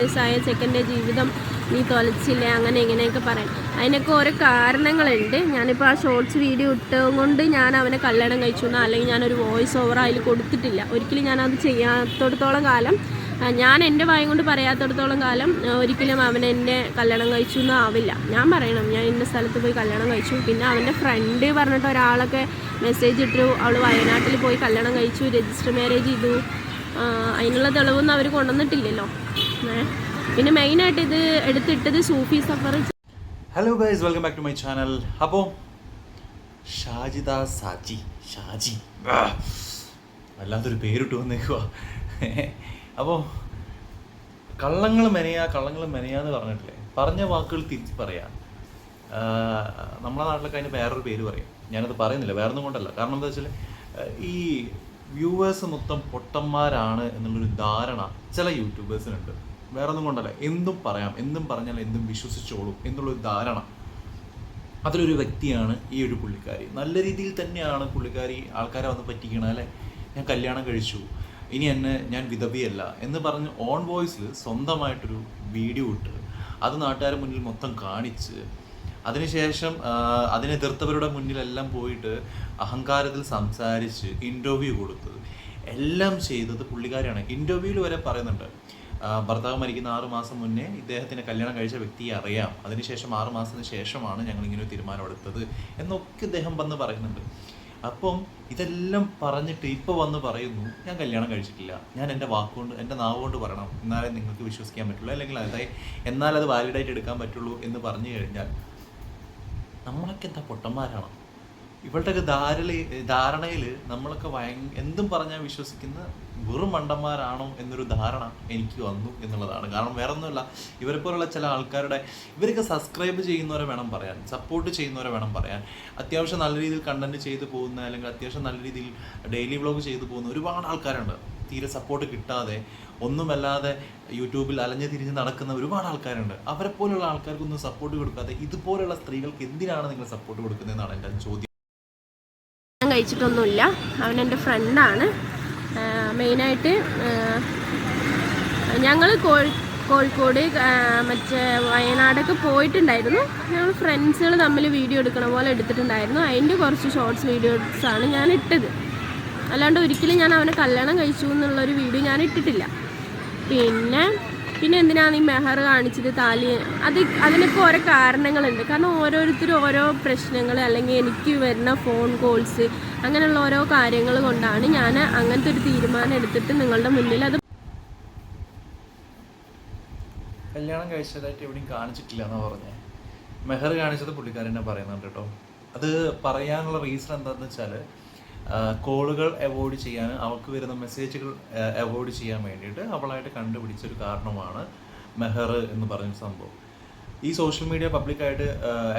വയസ്സായ ചെക്കൻ്റെ ജീവിതം നീ തൊലച്ചില്ല അങ്ങനെ ഇങ്ങനെയൊക്കെ പറയാം. അതിനൊക്കെ ഓരോ കാരണങ്ങളുണ്ട്. ഞാനിപ്പോൾ ആ ഷോർട്സ് വീഡിയോ ഇട്ടുകൊണ്ട് ഞാൻ അവനെ കല്യാണം കഴിച്ചു എന്നോ അല്ലെങ്കിൽ ഞാനൊരു വോയിസ് ഓവർ അതിൽ കൊടുത്തിട്ടില്ല. ഒരിക്കലും ഞാനത് ചെയ്യാത്തിടത്തോളം കാലം, ഞാൻ എൻ്റെ വായം കൊണ്ട് പറയാത്തിടത്തോളം കാലം ഒരിക്കലും അവൻ എന്നെ കല്യാണം കഴിച്ചു എന്നോ ആവില്ല. ഞാൻ പറയണം ഞാൻ ഇന്ന സ്ഥലത്ത് പോയി കല്യാണം കഴിച്ചു. പിന്നെ അവൻ്റെ ഫ്രണ്ട് പറഞ്ഞിട്ട് ഒരാളൊക്കെ മെസ്സേജ് ഇട്ടു അവൾ വയനാട്ടിൽ പോയി കല്യാണം കഴിച്ചു, രജിസ്റ്റർ മാരേജ് ചെയ്തു. അതിനുള്ള തെളിവൊന്നും അവർ കൊണ്ടുവന്നിട്ടില്ലല്ലോ. പിന്നെ മെയിനായിട്ട് ഇത് എടുത്തിട്ടത് Sufi Safar. Hello guys, welcome back to my channel. അപ്പോൾ ഷാജി വല്ലാത്തൊരു പേരിട്ട് വന്നേക്കുക. അപ്പോൾ കള്ളങ്ങൾ മെനയാന്ന് പറഞ്ഞിട്ടില്ലേ, പറഞ്ഞ വാക്കുകൾ തിരിച്ച് പറയാം. നമ്മളെ നാട്ടിലൊക്കെ അതിന് വേറൊരു പേര് പറയും. ഞാനത് പറയുന്നില്ല, വേറൊന്നും കൊണ്ടല്ല. കാരണം എന്താ വെച്ചാൽ ഈ വ്യൂവേഴ്സ് മൊത്തം പൊട്ടന്മാരാണ് എന്നുള്ളൊരു ധാരണ ചില യൂട്യൂബേഴ്സിനുണ്ട്. വേറൊന്നും കൊണ്ടല്ല, എന്തും പറയാം, എന്തും പറഞ്ഞാൽ എന്തും വിശ്വസിച്ചോളും എന്നുള്ളൊരു ധാരണ. അതിലൊരു വ്യക്തിയാണ് ഈ ഒരു പുള്ളിക്കാരി. നല്ല രീതിയിൽ തന്നെയാണ് പുള്ളിക്കാരി ആൾക്കാരെ വന്ന് പറ്റിക്കണം. അല്ലേ, ഞാൻ കല്യാണം കഴിച്ചു, ഇനി ഞാൻ വിധവയല്ല എന്ന് പറഞ്ഞ് ഓൺ വോയിസിൽ സ്വന്തമായിട്ടൊരു വീഡിയോ ഇട്ട് അത് നാട്ടുകാരുടെ മുന്നിൽ മൊത്തം കാണിച്ച് അതിനുശേഷം അതിനെതിർത്തവരുടെ മുന്നിലെല്ലാം പോയിട്ട് അഹങ്കാരത്തിൽ സംസാരിച്ച് ഇൻ്റർവ്യൂ കൊടുത്തത് എല്ലാം ചെയ്തത് പുള്ളിക്കാരിയാണ്. ഇൻ്റർവ്യൂവിൽ വരെ പറയുന്നുണ്ട്, ഭർത്താവ് മരിക്കുന്ന 6 മാസം മുന്നേ ഇദ്ദേഹത്തിന് കല്യാണം കഴിച്ച വ്യക്തിയെ അറിയാം, അതിനുശേഷം 6 മാസത്തിന് ശേഷമാണ് ഞങ്ങൾ ഇങ്ങനെ ഒരു തീരുമാനം എടുത്തത് എന്നൊക്കെ ഇദ്ദേഹം വന്ന് പറയുന്നുണ്ട്. അപ്പം ഇതെല്ലാം പറഞ്ഞിട്ട് ഇപ്പോൾ വന്ന് പറയുന്നു ഞാൻ കല്യാണം കഴിച്ചിട്ടില്ല, ഞാൻ എൻ്റെ വാക്കുകൊണ്ട് എൻ്റെ നാവ് കൊണ്ട് പറയണം എന്നാലേ നിങ്ങൾക്ക് വിശ്വസിക്കാൻ പറ്റുള്ളൂ, അല്ലെങ്കിൽ എന്നാലത് വാലിഡായിട്ട് എടുക്കാൻ പറ്റുള്ളൂ എന്ന് പറഞ്ഞു കഴിഞ്ഞാൽ നമ്മളൊക്കെ എന്താ പൊട്ടന്മാരാണോ? ഇവളുടെയൊക്കെ ധാരണയിൽ നമ്മളൊക്കെ എന്തും പറഞ്ഞാൽ വിശ്വസിക്കുന്ന വെറും മണ്ടന്മാരാണോ എന്നൊരു ധാരണ എനിക്ക് വന്നു എന്നുള്ളതാണ്. കാരണം വേറെ ഒന്നുമില്ല, ഇവരെ പോലുള്ള ചില ആൾക്കാരുടെ ഇവരൊക്കെ സബ്സ്ക്രൈബ് ചെയ്യുന്നവരെ വേണം പറയാൻ, സപ്പോർട്ട് ചെയ്യുന്നവരെ വേണം പറയാൻ. അത്യാവശ്യം നല്ല രീതിയിൽ കണ്ടന്റ് ചെയ്തു പോകുന്ന, അല്ലെങ്കിൽ അത്യാവശ്യം നല്ല രീതിയിൽ ഡെയിലി വ്ളോഗ് ചെയ്തു പോകുന്ന ഒരുപാട് ആൾക്കാരുണ്ട്. തീരെ സപ്പോർട്ട് കിട്ടാതെ ഒന്നുമല്ലാതെ യൂട്യൂബിൽ അലഞ്ഞു തിരിഞ്ഞ് നടക്കുന്ന ഒരുപാട് ആൾക്കാരുണ്ട്. അവരെ പോലുള്ള ആൾക്കാർക്കൊന്നും സപ്പോർട്ട് കൊടുക്കാതെ ഇതുപോലുള്ള സ്ത്രീകൾക്ക് എന്തിനാണ് നിങ്ങൾ സപ്പോർട്ട് കൊടുക്കുന്നതെന്നാണ് എൻ്റെ ചോദ്യം. കഴിച്ചിട്ടൊന്നുമില്ല, അവൻ എൻ്റെ ഫ്രണ്ടാണ്. മെയിനായിട്ട് ഞങ്ങൾ കോഴിക്കോട് മറ്റേ വയനാടൊക്കെ പോയിട്ടുണ്ടായിരുന്നു. ഞങ്ങൾ ഫ്രണ്ട്സുകൾ തമ്മിൽ വീഡിയോ എടുക്കണ പോലെ എടുത്തിട്ടുണ്ടായിരുന്നു. അതിൻ്റെ കുറച്ച് ഷോർട്സ് വീഡിയോസാണ് ഞാൻ ഇട്ടത്. അല്ലാണ്ട് ഒരിക്കലും ഞാൻ അവനെ കല്യാണം കഴിച്ചു എന്നുള്ളൊരു വീഡിയോ ഞാൻ ഇട്ടിട്ടില്ല. പിന്നെ എന്തിനാണ് ഈ മെഹർ കാണിച്ചിട്ട് താലി, അതിനൊക്കെ ഓരോ കാരണങ്ങളുണ്ട്. കാരണം ഓരോരുത്തരും ഓരോ പ്രശ്നങ്ങൾ, അല്ലെങ്കിൽ എനിക്ക് വരുന്ന ഫോൺ കോൾസ്, അങ്ങനെയുള്ള ഓരോ കാര്യങ്ങൾ കൊണ്ടാണ് ഞാൻ അങ്ങനത്തെ ഒരു തീരുമാനം എടുത്തിട്ട് നിങ്ങളുടെ മുന്നിൽ അത്. കല്യാണം കഴിച്ചതായിട്ട് എവിടെയും കാണിച്ചിട്ടില്ല എന്നാണ് പറഞ്ഞത്. മെഹർ കാണിച്ചത് പുള്ളിക്കാരനെ പറയുന്നുണ്ട് കേട്ടോ. അത് പറയാനുള്ള റീസൺ എന്താണെന്ന് വെച്ചാൽ കോളുകൾ അവോയ്ഡ് ചെയ്യാൻ, അവൾക്ക് വരുന്ന മെസ്സേജുകൾ അവോയ്ഡ് ചെയ്യാൻ വേണ്ടിയിട്ട് അവളായിട്ട് കണ്ടുപിടിച്ചൊരു കാരണമാണ് മെഹർ എന്ന് പറഞ്ഞ സംഭവം. ഈ സോഷ്യൽ മീഡിയ പബ്ലിക്കായിട്ട്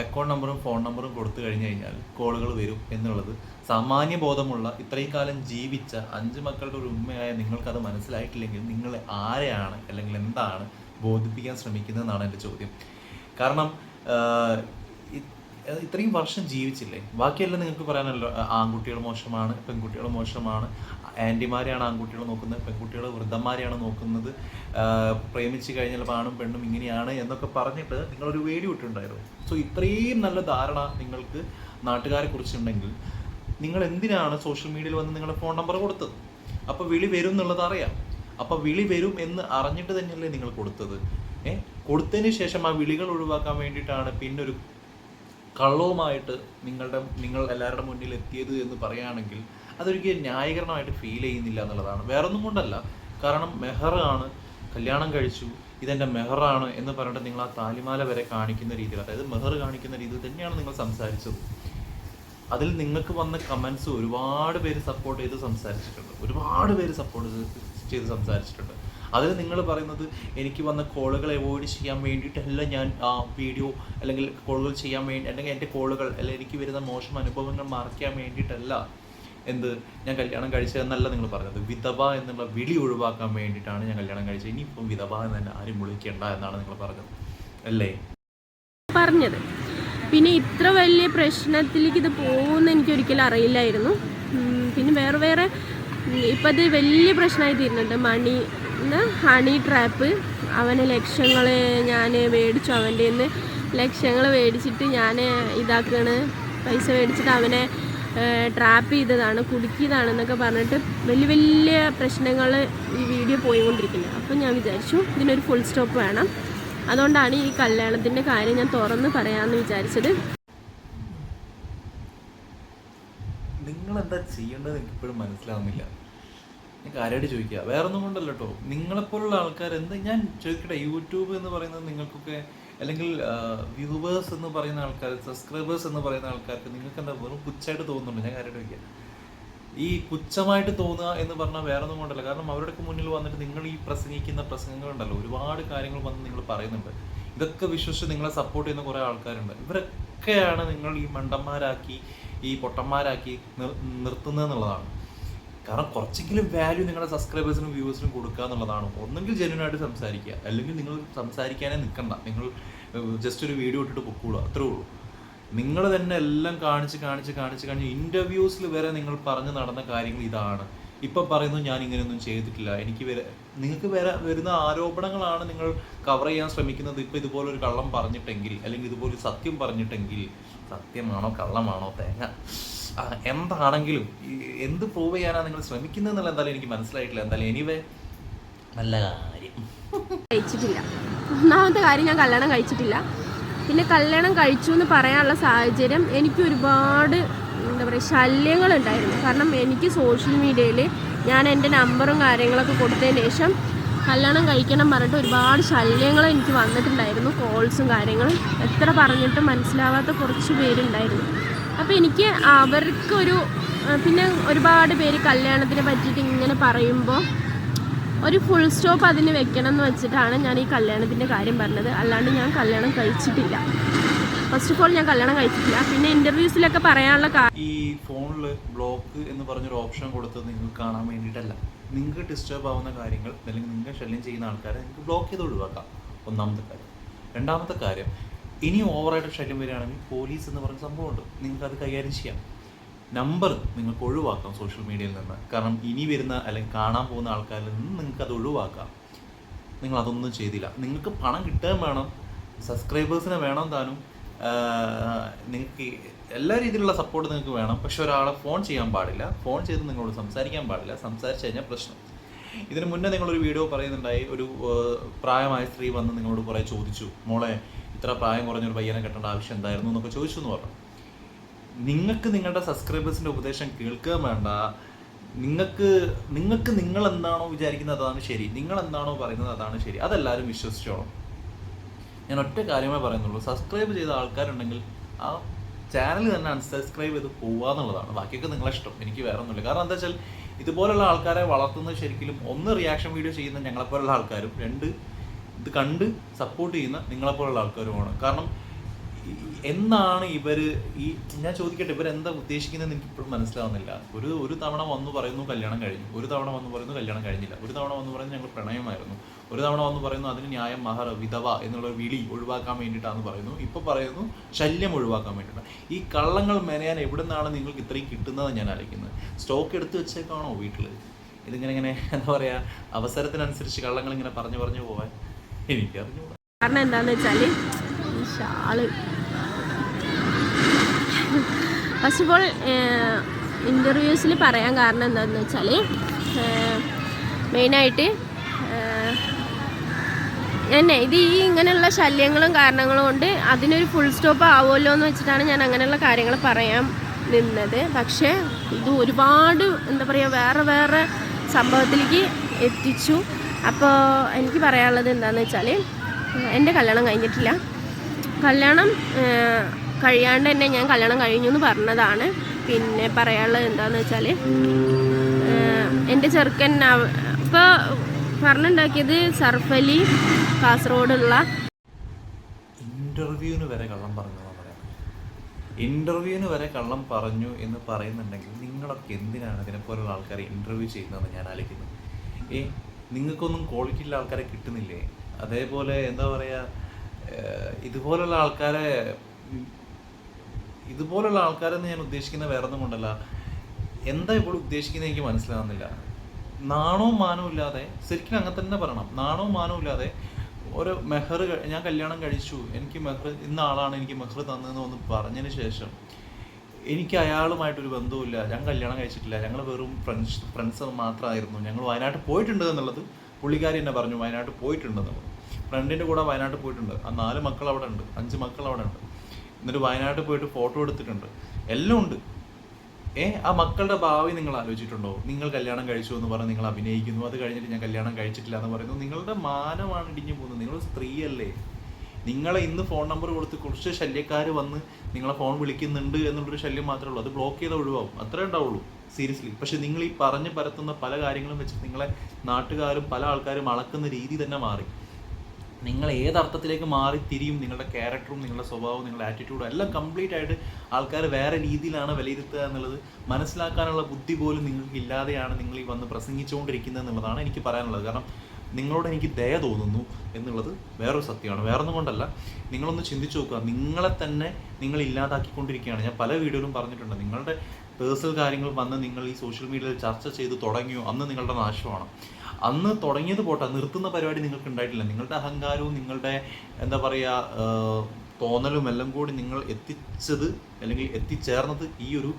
അക്കൗണ്ട് നമ്പറും ഫോൺ നമ്പറും കൊടുത്തു കഴിഞ്ഞ് കഴിഞ്ഞാൽ കോളുകൾ വരും എന്നുള്ളത് സാമാന്യ ബോധമുള്ള ഇത്രയും കാലം ജീവിച്ച 5 മക്കളുടെ ഒരു ഉമ്മയായ നിങ്ങൾക്കത് മനസ്സിലായിട്ടില്ലെങ്കിൽ നിങ്ങൾ ആരെയാണ് അല്ലെങ്കിൽ എന്താണ് ബോധിപ്പിക്കാൻ ശ്രമിക്കുന്നതെന്നാണ് എൻ്റെ ചോദ്യം. കാരണം ഇത്രയും വർഷം ജീവിച്ചില്ലേ, ബാക്കിയെല്ലാം നിങ്ങൾക്ക് പറയാനല്ലോ, ആൺകുട്ടികൾ മോശമാണ്, പെൺകുട്ടികൾ മോശമാണ്, ആൻറ്റിമാരെയാണ് ആൺകുട്ടികൾ നോക്കുന്നത്, പെൺകുട്ടികൾ വൃദ്ധന്മാരെയാണ് നോക്കുന്നത്, പ്രേമിച്ച് കഴിഞ്ഞാൽ ആണും പെണ്ണും ഇങ്ങനെയാണ് എന്നൊക്കെ പറഞ്ഞിട്ട് നിങ്ങളൊരു വീഡിയോ ഇട്ടിട്ടുണ്ടായിരുന്നു. സോ ഇത്രയും നല്ല ധാരണ നിങ്ങൾക്ക് നാട്ടുകാരെ കുറിച്ചുണ്ടെങ്കിൽ നിങ്ങൾ എന്തിനാണ് സോഷ്യൽ മീഡിയയിൽ വന്ന് നിങ്ങളുടെ ഫോൺ നമ്പർ കൊടുത്തത്? അപ്പോൾ വിളി വരും എന്നുള്ളത് അറിയാം. അപ്പോൾ വിളി വരും എന്ന് അറിഞ്ഞിട്ട് തന്നെയല്ലേ നിങ്ങൾ കൊടുത്തത്? കൊടുത്തതിന് ശേഷം ആ വിളികൾ ഒഴിവാക്കാൻ വേണ്ടിയിട്ടാണ് പിന്നെ ഒരു കള്ളവുമായിട്ട് നിങ്ങൾ എല്ലാവരുടെ മുന്നിൽ എത്തിയത് എന്ന് പറയുകയാണെങ്കിൽ അതൊരിക്കലും ന്യായീകരണമായിട്ട് ഫീൽ ചെയ്യുന്നില്ല എന്നുള്ളതാണ്. വേറൊന്നും കൊണ്ടല്ല, കാരണം മെഹറാണ്, കല്യാണം കഴിച്ചു, ഇതെൻ്റെ മെഹറാണ് എന്ന് പറഞ്ഞിട്ട് നിങ്ങൾ ആ താലിമാല വരെ കാണിക്കുന്ന രീതിയിൽ, അതായത് മെഹർ കാണിക്കുന്ന രീതിയിൽ തന്നെയാണ് നിങ്ങൾ സംസാരിച്ചത്. അതിൽ നിങ്ങൾക്ക് വന്ന കമൻസ് ഒരുപാട് പേര് സപ്പോർട്ട് ചെയ്ത് സംസാരിച്ചിട്ടുണ്ട്. അതിൽ നിങ്ങൾ പറയുന്നത് എനിക്ക് വന്ന കോളുകൾ അവോയ്ഡ് ചെയ്യാൻ വേണ്ടിയിട്ടല്ല ഞാൻ ആ വീഡിയോ, അല്ലെങ്കിൽ കോളുകൾ ചെയ്യാൻ വേണ്ടി, അല്ലെങ്കിൽ എൻ്റെ കോളുകൾ അല്ലെങ്കിൽ എനിക്ക് വരുന്ന മോശം അനുഭവങ്ങൾ മറയ്ക്കാൻ വേണ്ടിയിട്ടല്ല ഞാൻ കല്യാണം കഴിച്ചതെന്നല്ല നിങ്ങൾ പറഞ്ഞത്. വിധവ എന്നുള്ള വിളി ഒഴിവാക്കാൻ വേണ്ടിയിട്ടാണ് ഞാൻ കല്യാണം കഴിച്ചത്, ഇനിയിപ്പം വിധവ എന്ന് തന്നെ ആരും വിളിക്കേണ്ട എന്നാണ് നിങ്ങൾ പറഞ്ഞത് അല്ലേ പറഞ്ഞത്. പിന്നെ ഇത്ര വലിയ പ്രശ്നത്തിലേക്ക് ഇത് പോകുമെന്ന് എനിക്കൊരിക്കലും അറിയില്ലായിരുന്നു. പിന്നെ വേറെ ഇപ്പം അത് വലിയ പ്രശ്നമായി തീരുന്നുണ്ട്. ഹണി ട്രാപ്പ് അവന് ലക്ഷങ്ങൾ ഞാൻ മേടിച്ചു, അവൻ്റെ നിന്ന് ലക്ഷങ്ങൾ മേടിച്ചിട്ട് ഞാൻ ഇതാക്കാണ്, പൈസ മേടിച്ചിട്ട് അവനെ ട്രാപ്പ് ചെയ്തതാണ്, കുടുക്കിയതാണെന്നൊക്കെ പറഞ്ഞിട്ട് വലിയ വലിയ പ്രശ്നങ്ങൾ ഈ വീഡിയോ പോയിക്കൊണ്ടിരിക്കുന്നത്. അപ്പം ഞാൻ വിചാരിച്ചു ഇതിനൊരു ഫുൾ സ്റ്റോപ്പ് വേണം. അതുകൊണ്ടാണ് ഈ കല്യാണത്തിൻ്റെ കാര്യം ഞാൻ തുറന്ന് പറയാമെന്ന് വിചാരിച്ചത്. നിങ്ങളെന്താ ചെയ്യേണ്ടത് എനിക്ക് ഇപ്പോഴും മനസ്സിലാവുന്നില്ല. ഞാൻ കാര്യമായിട്ട് ചോദിക്കുക, വേറെ ഒന്നും കൊണ്ടല്ല കേട്ടോ. നിങ്ങളെപ്പോലുള്ള ആൾക്കാർ എന്താ, ഞാൻ ചോദിക്കട്ടെ, യൂട്യൂബ് എന്ന് പറയുന്നത് നിങ്ങൾക്കൊക്കെ, അല്ലെങ്കിൽ വ്യൂവേഴ്സ് എന്ന് പറയുന്ന ആൾക്കാർ, സബ്സ്ക്രൈബേഴ്സ് എന്ന് പറയുന്ന ആൾക്കാർക്ക് നിങ്ങൾക്ക് എന്താ വെറും പുച്ഛമായിട്ട് തോന്നുന്നുണ്ട്? ഞാൻ കാര്യമായിട്ട് ചോദിക്കുക. ഈ പുച്ഛമായിട്ട് തോന്നുക എന്ന് പറഞ്ഞാൽ വേറെ ഒന്നും കൊണ്ടല്ല. കാരണം അവരുടെയൊക്കെ മുന്നിൽ വന്നിട്ട് നിങ്ങൾ ഈ പ്രസംഗിക്കുന്ന പ്രസംഗങ്ങളുണ്ടല്ലോ, ഒരുപാട് കാര്യങ്ങൾ വന്ന് നിങ്ങൾ പറയുന്നുണ്ട്. ഇതൊക്കെ വിശ്വസിച്ച് നിങ്ങളെ സപ്പോർട്ട് ചെയ്യുന്ന കുറേ ആൾക്കാരുണ്ട്. ഇവരൊക്കെയാണ് നിങ്ങൾ ഈ മണ്ടന്മാരാക്കി, ഈ പൊട്ടന്മാരാക്കി നിർത്തുന്നതെന്നുള്ളതാണ്. കാരണം കുറച്ചെങ്കിലും വാല്യൂ നിങ്ങളുടെ സബ്സ്ക്രൈബേഴ്സിനും വ്യൂവേഴ്സിനും കൊടുക്കുക എന്നുള്ളതാണ്. ഒന്നെങ്കിൽ ജെന്യൂനായിട്ട് സംസാരിക്കുക, അല്ലെങ്കിൽ നിങ്ങൾ സംസാരിക്കാനേ നിൽക്കണ്ട. നിങ്ങൾ ജസ്റ്റ് ഒരു വീഡിയോ ഇട്ടിട്ട് പൊക്കൂടുക, അത്രേ ഉള്ളൂ. നിങ്ങൾ തന്നെ എല്ലാം കാണിച്ച് ഇൻ്റർവ്യൂസിൽ വരെ നിങ്ങൾ പറഞ്ഞു നടന്ന കാര്യങ്ങൾ ഇതാണ്. ഇപ്പം പറയുന്നു ഞാൻ ഇങ്ങനെയൊന്നും ചെയ്തിട്ടില്ല, എനിക്ക് നിങ്ങൾക്ക് വരുന്ന ആരോപണങ്ങളാണ് നിങ്ങൾ കവർ ചെയ്യാൻ ശ്രമിക്കുന്നത്. ഇപ്പം ഇതുപോലൊരു കള്ളം പറഞ്ഞിട്ടെങ്കിൽ, അല്ലെങ്കിൽ ഇതുപോലൊരു സത്യം പറഞ്ഞിട്ടെങ്കിൽ, സത്യമാണോ കള്ളമാണോ തേങ്ങ എന്താണെങ്കിലും എന്ത് പ്രൂവ് ചെയ്യാനാണ് നിങ്ങൾ ശ്രമിക്കുന്നത് എന്നുള്ള എന്തായാലും എനിക്ക് മനസ്സിലായിട്ടില്ല. എന്തായാലും എനിവേ നല്ല കാര്യം. കഴിച്ചിട്ടില്ല. ഒന്നാമത്തെ കാര്യം, ഞാൻ കല്യാണം കഴിച്ചിട്ടില്ല. പിന്നെ കല്യാണം കഴിച്ചു എന്ന് പറയാനുള്ള സാഹചര്യം, എനിക്ക് ഒരുപാട് എന്താ പറയുക ശല്യങ്ങളുണ്ടായിരുന്നു. കാരണം എനിക്ക് സോഷ്യൽ മീഡിയയിൽ ഞാൻ എൻ്റെ നമ്പറും കാര്യങ്ങളൊക്കെ കൊടുത്തതിന് ശേഷം കല്യാണം കഴിക്കണം പറഞ്ഞിട്ട് ഒരുപാട് ശല്യങ്ങൾ എനിക്ക് വന്നിട്ടുണ്ടായിരുന്നു, കോൾസും കാര്യങ്ങളും. എത്ര പറഞ്ഞിട്ടും മനസ്സിലാവാത്ത കുറച്ച് പേരുണ്ടായിരുന്നു. അപ്പോൾ എനിക്ക് അവർക്കൊരു, പിന്നെ ഒരുപാട് പേര് കല്യാണത്തിനെ പറ്റിയിട്ട് ഇങ്ങനെ പറയുമ്പോൾ ഒരു ഫുൾ സ്റ്റോപ്പ് അതിന് വെക്കണം എന്ന് വെച്ചിട്ടാണ് ഞാൻ ഈ കല്യാണത്തിൻ്റെ കാര്യം പറഞ്ഞത്. അല്ലാണ്ട് ഞാൻ കല്യാണം കഴിച്ചിട്ടില്ല. ഫസ്റ്റ് ഓഫ് ഓൾ ഞാൻ കല്യാണം കഴിച്ചിട്ടില്ല. പിന്നെ ഇൻ്റർവ്യൂസിലൊക്കെ പറയാനുള്ള ഈ ഫോണിൽ ബ്ലോക്ക് എന്ന് പറഞ്ഞൊരു ഓപ്ഷൻ കൊടുത്തത് നിങ്ങൾക്ക് കാണാൻ വേണ്ടിയിട്ടല്ല. നിങ്ങൾക്ക് ഡിസ്റ്റർബ് ആവുന്ന കാര്യങ്ങൾ, അല്ലെങ്കിൽ നിങ്ങൾ ശല്യം ചെയ്യുന്ന ആൾക്കാരെ നിങ്ങൾക്ക് ബ്ലോക്ക് ചെയ്ത് ഒഴിവാക്കാം, ഒന്നാമത്തെ കാര്യം. രണ്ടാമത്തെ കാര്യം, ഇനി ഓവറായിട്ട് ശല്യം വരികയാണെങ്കിൽ പോലീസ് എന്ന് പറയുന്ന സംഭവമുണ്ട്, നിങ്ങൾക്കത് കൈകാര്യം ചെയ്യാം. നമ്പർ നിങ്ങൾക്ക് ഒഴിവാക്കാം സോഷ്യൽ മീഡിയയിൽ നിന്ന്. കാരണം ഇനി വരുന്ന അല്ലെങ്കിൽ കാണാൻ പോകുന്ന ആൾക്കാരിൽ നിന്ന് നിങ്ങൾക്ക് അത് ഒഴിവാക്കാം. നിങ്ങളതൊന്നും ചെയ്തില്ല. നിങ്ങൾക്ക് പണം കിട്ടാൻ വേണം, സബ്സ്ക്രൈബേഴ്സിനെ വേണം താനും, നിങ്ങൾക്ക് എല്ലാ രീതിയിലുള്ള സപ്പോർട്ട് നിങ്ങൾക്ക് വേണം. പക്ഷെ ഒരാളെ ഫോൺ ചെയ്യാൻ പാടില്ല, ഫോൺ ചെയ്ത് നിങ്ങളോട് സംസാരിക്കാൻ പാടില്ല. സംസാരിച്ച് കഴിഞ്ഞാൽ പ്രശ്നം. ഇതിന് മുന്നേ നിങ്ങളൊരു വീഡിയോ പറയുന്നുണ്ടായി, ഒരു പ്രായമായ സ്ത്രീ വന്ന് നിങ്ങളോട് കുറേ ചോദിച്ചു, മോളെ ഇത്ര പ്രായം കുറഞ്ഞൊരു പയ്യനെ കെട്ടേണ്ട ആവശ്യം എന്തായിരുന്നു എന്നൊക്കെ ചോദിച്ചു എന്ന് പറഞ്ഞു. നിങ്ങൾക്ക് നിങ്ങളുടെ സബ്സ്ക്രൈബേഴ്സിൻ്റെ ഉപദേശം കേൾക്കുക വേണ്ട. നിങ്ങൾക്ക് നിങ്ങൾ എന്താണോ വിചാരിക്കുന്നത് അതാണ് ശരി, നിങ്ങൾ എന്താണോ പറയുന്നത് അതാണ് ശരി, അതെല്ലാവരും വിശ്വസിച്ചോളും. ഞാൻ ഒറ്റ കാര്യമേ പറയുന്നുള്ളൂ, സബ്സ്ക്രൈബ് ചെയ്ത ആൾക്കാരുണ്ടെങ്കിൽ ആ ചാനൽ തന്നെ അൺസബ്സ്ക്രൈബ് ചെയ്ത് പോവുക എന്നുള്ളതാണ്. ബാക്കിയൊക്കെ നിങ്ങളെ ഇഷ്ടം, എനിക്ക് വേറെ ഒന്നുമില്ല. കാരണം എന്താ വെച്ചാൽ ഇതുപോലുള്ള ആൾക്കാരെ വളർത്തുന്നത് ശരിക്കും ഒന്ന് റിയാക്ഷൻ വീഡിയോ ചെയ്യുന്ന ഞങ്ങളെപ്പോലുള്ള ആൾക്കാരും, രണ്ട് ഇത് കണ്ട് സപ്പോർട്ട് ചെയ്യുന്ന നിങ്ങളെപ്പോലുള്ള ആൾക്കാരുമാണ്. കാരണം എന്നാണ് ഇവർ ഞാൻ ചോദിക്കട്ടെ, ഇവരെന്താ ഉദ്ദേശിക്കുന്നതെന്ന് എനിക്ക് ഇപ്പോഴും മനസ്സിലാവുന്നില്ല. ഒരു തവണ വന്നു പറയുന്നു കല്യാണം കഴിഞ്ഞു, ഒരു തവണ വന്നു പറയുന്നു കല്യാണം കഴിഞ്ഞില്ല, ഒരു തവണ വന്നു പറയുന്നു ഞങ്ങൾ പ്രണയമായിരുന്നു, ഒരു തവണ വന്നു പറയുന്നു അതിന് ന്യായം മഹർ വിധവ എന്നുള്ള വിളി ഒഴിവാക്കാൻ വേണ്ടിയിട്ടാണെന്ന് പറയുന്നു, ഇപ്പോൾ പറയുന്നു ശല്യം ഒഴിവാക്കാൻ വേണ്ടിയിട്ടാണ്. ഈ കള്ളങ്ങൾ മെനയാൻ എവിടെ നിന്നാണ് നിങ്ങൾക്ക് ഇത്രയും കിട്ടുന്നത് ഞാൻ ആലോചിക്കുന്നത്. സ്റ്റോക്ക് എടുത്ത് വെച്ചേക്കാണോ വീട്ടിൽ? ഇതിങ്ങനെ എന്താ പറയുക, അവസരത്തിനനുസരിച്ച് കള്ളങ്ങൾ ഇങ്ങനെ പറഞ്ഞു പോവാൻ എനിക്കറിഞ്ഞു. കാരണം എന്താണെന്ന് വെച്ചാൽ ഈ ഷാള് ഫസ്റ്റ് ഓഫ് ഓൾ ഇൻ്റർവ്യൂസിൽ പറയാൻ കാരണം എന്താണെന്ന് വെച്ചാൽ മെയിനായിട്ട് ഇത് ഈ ഇങ്ങനെയുള്ള ശല്യങ്ങളും കാരണങ്ങളും കൊണ്ട് അതിനൊരു ഫുൾ സ്റ്റോപ്പ് ആവുമല്ലോ എന്ന് വെച്ചിട്ടാണ് ഞാൻ അങ്ങനെയുള്ള കാര്യങ്ങൾ പറയാൻ നിന്നത്. പക്ഷേ ഇത് ഒരുപാട് എന്താ പറയുക വേറെ സംഭവത്തിലേക്ക് എത്തിച്ചു. അപ്പോൾ എനിക്ക് പറയാനുള്ളത് എന്താണെന്ന് വെച്ചാൽ എൻ്റെ കല്യാണം കഴിഞ്ഞിട്ടില്ല. കല്യാണം കഴിയാണ്ട് തന്നെ ഞാൻ കല്യാണം കഴിഞ്ഞു എന്ന് പറഞ്ഞതാണ്. പിന്നെ പറയാനുള്ളത് എന്താണെന്ന് വെച്ചാൽ എൻ്റെ ചെറുക്കൻ ഇപ്പോൾ പറഞ്ഞുണ്ടാക്കിയത് സർഫലി കാസർഗോഡുള്ള ഇൻ്റർവ്യൂവിന് വരെ കള്ളം പറഞ്ഞു എന്ന് പറയാം. ഇൻ്റർവ്യൂവിന് വരെ കള്ളം പറഞ്ഞു എന്ന് പറയുന്നുണ്ടെങ്കിൽ നിങ്ങളൊക്കെ എന്തിനാണ് ഇതിനെപ്പോലുള്ള ആൾക്കാരെ ഇൻ്റർവ്യൂ ചെയ്യുന്നതെന്ന് ഞാൻ ആലോചിക്കുന്നു. നിങ്ങൾക്കൊന്നും ക്വാളിറ്റി ഉള്ള ആൾക്കാരെ കിട്ടുന്നില്ലേ? അതേപോലെ എന്താ പറയുക, ഇതുപോലുള്ള ആൾക്കാരെന്ന് ഞാൻ ഉദ്ദേശിക്കുന്ന വേറെ ഒന്നും കൊണ്ടല്ല. എന്താ ഇപ്പോൾ ഉദ്ദേശിക്കുന്നത് എനിക്ക് മനസ്സിലാവുന്നില്ല. നാണവും മാനവും ഇല്ലാതെ, ശരിക്കും അങ്ങനെ തന്നെ പറയണം, നാണവും മാനവും ഇല്ലാതെ ഓരോ മെഹർ ഞാൻ കല്യാണം കഴിച്ചു, എനിക്ക് മെഹർ ഇന്ന ആളാണ് എനിക്ക് മെഹർ തന്നതെന്ന് ഒന്ന് പറഞ്ഞതിന് ശേഷം എനിക്ക് അയാളുമായിട്ടൊരു ബന്ധവുമില്ല, ഞാൻ കല്യാണം കഴിച്ചിട്ടില്ല, ഞങ്ങൾ വെറും ഫ്രണ്ട്സ് മാത്രമായിരുന്നു, ഞങ്ങൾ വയനാട്ടിൽ പോയിട്ടുണ്ട് എന്നുള്ളത് പുള്ളിക്കാരി എന്നെ പറഞ്ഞു, വയനാട്ടിൽ പോയിട്ടുണ്ടെന്നുള്ളത്. ഫ്രണ്ടിൻ്റെ കൂടെ വയനാട്ടിൽ പോയിട്ടുണ്ട്. ആ 4 മക്കൾ അവിടെ ഉണ്ട്, 5 മക്കൾ അവിടെ ഉണ്ട്. എന്നിട്ട് വയനാട്ടിൽ പോയിട്ട് ഫോട്ടോ എടുത്തിട്ടുണ്ട്, എല്ലാം ഉണ്ട്. ആ മക്കളുടെ ഭാവി നിങ്ങൾ ആലോചിച്ചിട്ടുണ്ടോ? നിങ്ങൾ കല്യാണം കഴിച്ചു എന്ന് പറഞ്ഞ് നിങ്ങൾ അഭിനയിക്കുന്നു, അത് കഴിഞ്ഞിട്ട് ഞാൻ കല്യാണം കഴിച്ചിട്ടില്ല എന്ന് പറയുന്നു. നിങ്ങളുടെ മാനമാണ് ഇടിഞ്ഞു പോകുന്നത്. നിങ്ങൾ സ്ത്രീയല്ലേ? നിങ്ങളെ ഇന്ന് ഫോൺ നമ്പർ കൊടുത്ത് കുറച്ച് ശല്യക്കാർ വന്ന് നിങ്ങളെ ഫോൺ വിളിക്കുന്നുണ്ട് എന്നുള്ളൊരു ശല്യം മാത്രമേ ഉള്ളൂ. അത് ബ്ലോക്ക് ചെയ്താൽ ഒഴിവാകും, അത്രേ ഉണ്ടാവുള്ളൂ സീരിയസ്ലി. പക്ഷെ നിങ്ങൾ ഈ പറഞ്ഞ് പരത്തുന്ന പല കാര്യങ്ങളും വെച്ച് നിങ്ങളെ നാട്ടുകാരും പല ആൾക്കാരും അളക്കുന്ന രീതി തന്നെ മാറി. നിങ്ങൾ ഏതർത്ഥത്തിലേക്ക് മാറി തിരിയും, നിങ്ങളുടെ ക്യാരക്ടറും നിങ്ങളുടെ സ്വഭാവവും നിങ്ങളുടെ ആറ്റിറ്റ്യൂഡും എല്ലാം കംപ്ലീറ്റ് ആയിട്ട് ആൾക്കാർ വേറെ രീതിയിലാണ് വിലയിരുത്തുക എന്നുള്ളത് മനസ്സിലാക്കാനുള്ള ബുദ്ധി പോലും നിങ്ങൾക്ക് ഇല്ലാതെയാണ് നിങ്ങൾ ഈ വന്ന് പ്രസംഗിച്ചുകൊണ്ടിരിക്കുന്നത് എന്നുള്ളതാണ് എനിക്ക് പറയാനുള്ളത്. കാരണം നിങ്ങളോട് എനിക്ക് ദയ തോന്നുന്നു എന്നുള്ളത് വേറൊരു സത്യമാണ്, വേറൊന്നും കൊണ്ടല്ല. നിങ്ങളൊന്ന് ചിന്തിച്ചു നോക്കുക, നിങ്ങളെ തന്നെ നിങ്ങൾ ഇല്ലാതാക്കിക്കൊണ്ടിരിക്കുകയാണ്. ഞാൻ പല വീഡിയോയിലും പറഞ്ഞിട്ടുണ്ട്, നിങ്ങളുടെ പേഴ്സണൽ കാര്യങ്ങൾ വന്ന് നിങ്ങൾ ഈ സോഷ്യൽ മീഡിയയിൽ ചർച്ച ചെയ്ത് തുടങ്ങിയോ അന്ന് നിങ്ങളുടെ നാശമാണ്. അന്ന് തുടങ്ങിയത് പോട്ടെ, നിർത്തുന്ന പരിപാടി നിങ്ങൾക്ക് ഉണ്ടായിട്ടില്ല. നിങ്ങളുടെ അഹങ്കാരവും നിങ്ങളുടെ എന്താ പറയുക തോന്നലും എല്ലാം കൂടി നിങ്ങൾ എത്തിച്ചത് അല്ലെങ്കിൽ എത്തിച്ചേർന്നത് ഈ ഒരു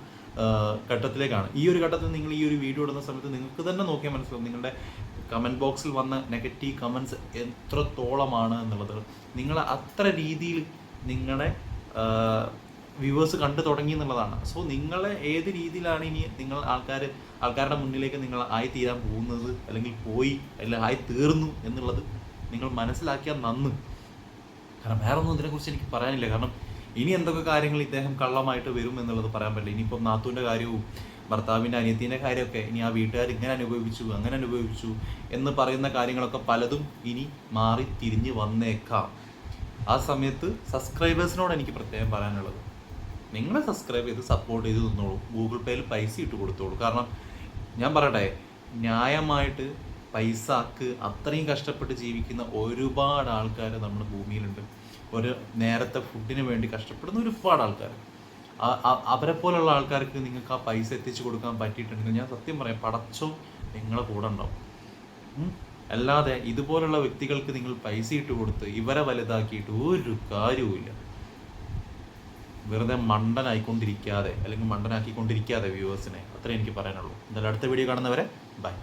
ഘട്ടത്തിലേക്കാണ്. ഈ ഒരു ഘട്ടത്തിൽ നിങ്ങൾ ഈ ഒരു വീഡിയോ ഇടുന്ന സമയത്ത് നിങ്ങൾക്ക് തന്നെ നോക്കിയാൽ മനസ്സിലാവും നിങ്ങളുടെ കമൻറ്റ് ബോക്സിൽ വന്ന നെഗറ്റീവ് കമൻറ്റ്സ് എത്രത്തോളമാണ് എന്നുള്ളത്. നിങ്ങൾ അത്ര രീതിയിൽ നിങ്ങളുടെ വ്യൂവേഴ്സ് കണ്ടു തുടങ്ങി എന്നുള്ളതാണ്. സോ നിങ്ങളെ ഏത് രീതിയിലാണ് ഇനി നിങ്ങൾ ആൾക്കാരുടെ മുന്നിലേക്ക് നിങ്ങൾ ആയി തീരാൻ പോകുന്നത്, അല്ലെങ്കിൽ പോയി അല്ലെങ്കിൽ ആയി തീർന്നു എന്നുള്ളത് നിങ്ങൾ മനസ്സിലാക്കിയാൽ നന്ന്. കാരണം വേറെ ഒന്നും ഇതിനെക്കുറിച്ച് എനിക്ക് പറയാനില്ല. കാരണം ഇനി എന്തൊക്കെ കാര്യങ്ങൾ ഇദ്ദേഹം കള്ളമായിട്ട് വരും എന്നുള്ളത് പറയാൻ പറ്റില്ല. ഇനിയിപ്പം നാത്തൂൻ്റെ കാര്യവും ഭർത്താവിൻ്റെ അനിയത്തിൻ്റെ കാര്യമൊക്കെ ഇനി ആ വീട്ടുകാർ ഇങ്ങനെ അനുഭവിച്ചു അങ്ങനെ അനുഭവിച്ചു എന്ന് പറയുന്ന കാര്യങ്ങളൊക്കെ പലതും ഇനി മാറി തിരിഞ്ഞ് വന്നേക്കാം. ആ സമയത്ത് സബ്സ്ക്രൈബേഴ്സിനോട് എനിക്ക് പ്രത്യേകം പറയാനുള്ളത്, നിങ്ങളെ സബ്സ്ക്രൈബ് ചെയ്ത് സപ്പോർട്ട് ചെയ്ത് തന്നോളൂ, ഗൂഗിൾ പേയിൽ പൈസ ഇട്ട് കൊടുത്തോളൂ. കാരണം ഞാൻ പറയട്ടെ, ന്യായമായിട്ട് പൈസക്ക് അത്രയും കഷ്ടപ്പെട്ട് ജീവിക്കുന്ന ഒരുപാട് ആൾക്കാർ നമ്മുടെ ഭൂമിയിലുണ്ട്. ഒരു നേരത്തെ ഫുഡിന് വേണ്ടി കഷ്ടപ്പെടുന്ന ഒരുപാട് ആൾക്കാർ. അവരെ പോലുള്ള ആൾക്കാർക്ക് നിങ്ങൾക്ക് ആ പൈസ എത്തിച്ചു കൊടുക്കാൻ പറ്റിയിട്ടുണ്ടെങ്കിൽ ഞാൻ സത്യം പറയാം, പടച്ചോ നിങ്ങളെ കൂടെ ഉണ്ടാവും. അല്ലാതെ ഇതുപോലുള്ള വ്യക്തികൾക്ക് നിങ്ങൾ പൈസ ഇട്ട് കൊടുത്ത് ഇവരെ വലുതാക്കിയിട്ട് ഒരു കാര്യവുമില്ല. വെറുതെ മണ്ടനായിക്കൊണ്ടിരിക്കാതെ അല്ലെങ്കിൽ മണ്ടനാക്കിക്കൊണ്ടിരിക്കാതെ വ്യൂവേഴ്സിനെ, അത്രേ എനിക്ക് പറയാനുള്ളൂ. എന്തായാലും അടുത്ത വീഡിയോ കാണുന്നവരെ ബൈ.